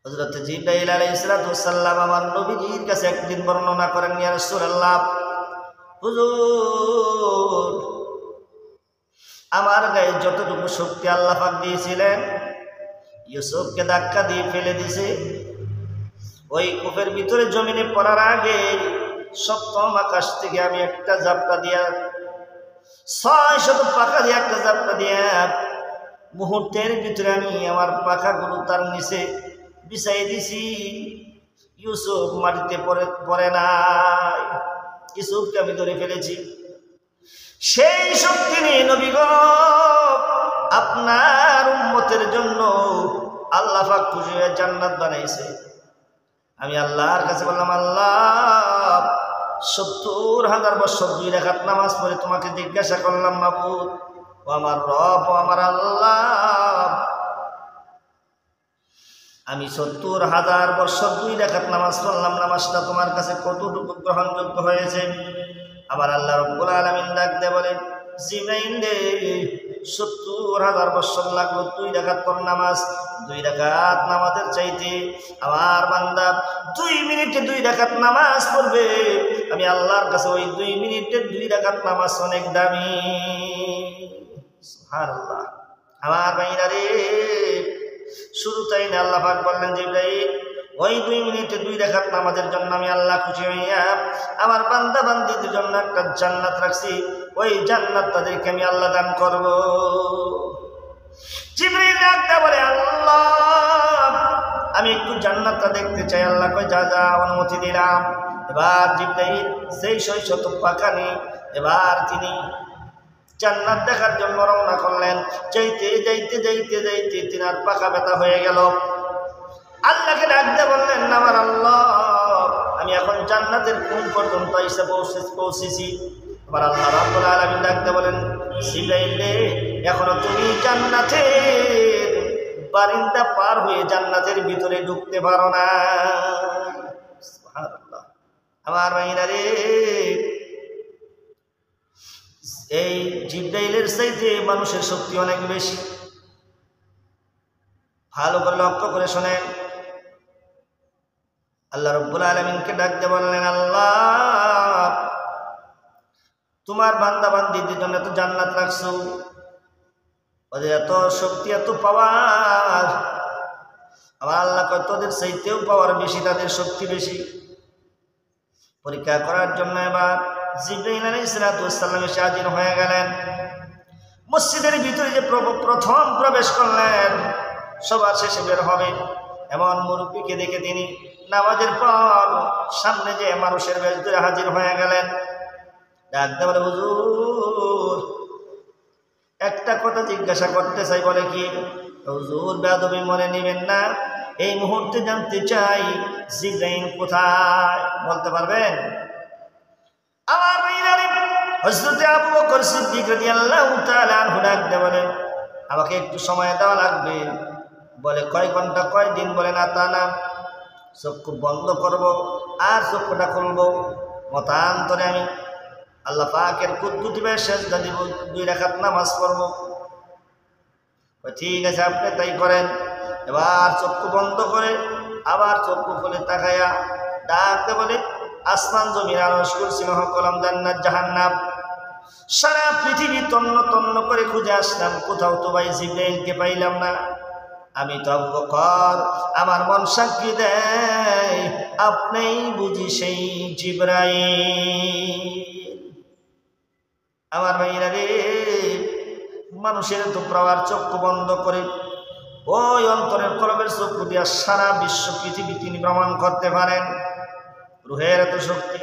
হযরত জিবরাইল আলাইহিস সালাম আমার নবীজির কাছে একদিন বর্ণনা করেন, ইয়া রাসূলুল্লাহ, হুজুর আমার গায়ে যতটুকু শক্তি আল্লাহ পাক দিয়েছিলেন ইউসুফকে ধাক্কা দিয়ে ফেলে দিছে। ওই কূপের ভিতরে জমিনে পড়ার আগে সপ্তম আকাশ থেকে আমি একটা ঝাপটা দিয়া 600 পাখা দিয়ে একটা ঝাপটা দিয়া মুহূর্তের ভিতরে আমি আমার পাখাগুলো তার নিচে বিছাই দিছি। ইউসুফ মাটিতে পড়ে নাই, ইউসুফকে আমি ধরে ফেলেছি। সেই শক্তি নিয়ে নবী গো আপনার উম্মতের জন্য আল্লাহ পাক খুশি হয়ে জান্নাত বানাইছে। আমি আল্লাহর কাছে বললাম, আল্লাহ 70,000 বছর 2 রাকাত নামাজ পড়ে তোমাকে জিজ্ঞাসা করলাম, মাবুদ ও আমার রব ও আমার আল্লাহ, আমি 70,000 বছর 2 রাকাত নামাজ পড়লাম, নামাজটা তোমার কাছে কতটুকু গ্রহণযোগ্য হয়েছে? আমার আল্লাহ রব্বুল আলামিন ডাক দিয়ে বলেন, জিবরাইল রে 70,000 বছর লাগলো 2 রাকাত তোর নামাজ। 2 রাকাত নামাজের চাইতে আমার বান্দা 2 মিনিটে 2 রাকাত নামাজ পড়বে। আমি আল্লাহর কাছে ওই 2 মিনিটের 2 রাকাত নামাজ অনেক দামি। সুবহানাল্লাহ। আমার ভাইরা রে, শুরু তাই না, আল্লাহ পাক বললেন জিবরাইল ওই 2 মিনিটে 2 রাকাত নামাজের জন্য আমি আল্লাহ খুশি হইয়া আমার বান্দা বান্দীদের জন্য একটা জান্নাত রাখছি, ওই জান্নাত তাদেরকে আমি আল্লাহ দান করব। জিবরাইল ডাকতে বলে, আল্লাহ আমি একটু জান্নাতটা দেখতে চাই। আল্লাহ কয়, যা যা, অনুমতি দিলাম। এবার জিবরাইল সেই 600 পাখা নিয়ে এবার তিনি জান্নাত দেখার জন্য রওনা করলেন। যাইতে যাইতে যাইতে যাইতে তিনার পাখা ব্যথা হয়ে গেল। আল্লাহকে ডাকতে বললেন, আমার আল্লাহ আমি এখন জান্নাতের কোন পর্যন্ত এসে পৌঁছেছি? আবার আল্লাহ রাব্বুল আলামিন ডাকতে বলেন, জিবরাইল রে এখনো তুমি জান্নাতের বারিন্দা পার হয়ে জান্নাতের ভিতরে ঢুকতে পারো না। সুবহানাল্লাহ। আমার ভাইরা রে, এই জিবরাইলের চাইতে মানুষের শক্তি অনেক বেশি। ভালো করে লক্ষ্য করে শোনেন। আল্লাহ রাব্বুল আলামিনকে ডাকতে বললেন, আল্লাহ তোমার বান্দা বান্দীদের জন্য এত জান্নাত রাখছো, ওদের এত শক্তি এত পাওয়ার। আমার আল্লাহ কয়, তোদের চাইতেও পাওয়ার বেশি, তাদের শক্তি বেশি। পরীক্ষা করার জন্য এবার জিবরাইল আলাইহিস সালাম এসে হাজির হয়ে গেলেন। মসজিদের ভিতরে যে প্রথম প্রবেশ করলেন, সবার শেষে বের হবে এমন মুরব্বীকে দেখে তিনি নামাজের পর সামনে যে মানুষের বেশ ধরে হাজির হয়ে গেলেন। ডাকতে বলে, হুজুর একটা কথা জিজ্ঞাসা করতে চাই। বলে কি? হুজুর বেয়াদবি মনে নেবেন না, এই মুহূর্তে জানতে চাই জিবরাইল কোথায়, বলতে পারবেন? আমার ভাইরা, হযরত আবু বকর সিদ্দিক রাদিয়াল্লাহু তাআলা আনহু ডাকতে বলেন, আমাকে একটু সময় দেওয়া লাগবে। বলে, কয় ঘন্টা, কয় দিন? বলে, না তা না, চক্ষু বন্ধ করব আর চক্ষুটা খুলব, মতান্তরে আমি আল্লাহ পাকের কুদরতি সেজদা দিব, 2 রাকাত নামাজ পড়ব। ঠিক আছে, আপনি তাই করেন। এবার চক্ষু বন্ধ করে আবার চক্ষু খুলে তাকায়া ডাকতে বলে, আসমান জমিন আরশ কুরসি লৌহ কলম জান্নাত জাহান্নাম সারা পৃথিবী তন্ন তন্ন করে খুঁজে আসলাম, কোথাও তো ভাই জিবরাইলকে পাইলাম না। আমি তো আবু বকর, আমার মন সাক্ষী দেয় আপনিই বুঝি সেই জিবরাইল। আমার ভাইরা রে, মানুষের তো প্রবার চক্ষু বন্ধ করে ওই অন্তরের কলবের চক্ষু দিয়া সারা বিশ্ব পৃথিবী তিনি ভ্রমণ করতে পারেন। রুহের এত শক্তি।